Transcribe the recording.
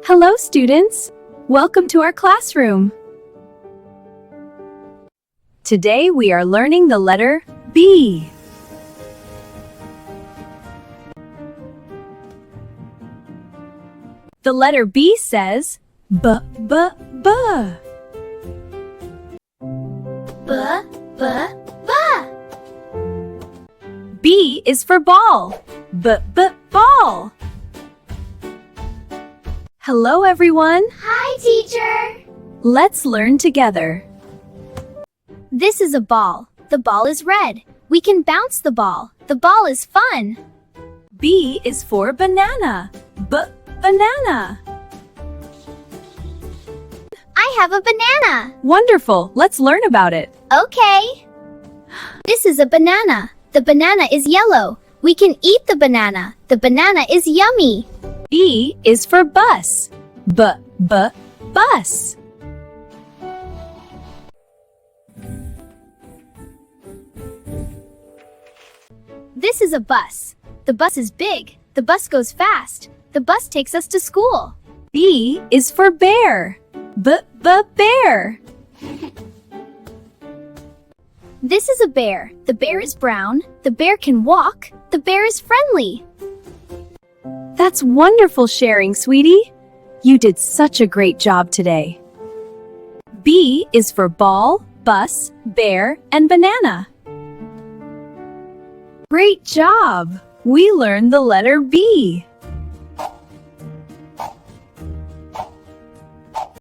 Hello, students. Welcome to our classroom. Today we are learning the letter B. The letter B says B, B, B. B, B, B. B is for ball. B, B, ball. Hello, everyone. Hi, teacher. Let's learn together. This is a ball. The ball is red. We can bounce the ball. The ball is fun. B is for banana. B, banana. I have a banana. Wonderful. Let's learn about it. Okay. This is a banana. The banana is yellow. We can eat the banana. The banana is yummy. B is for bus. B, B, bus. This is a bus. The bus is big. The bus goes fast. The bus takes us to school. B is for bear. B, B, bear. This is a bear. The bear is brown. The bear can walk. The bear is friendly. That's wonderful sharing, sweetie. You did such a great job today. B is for ball, bus, bear, and banana. Great job! We learned the letter B.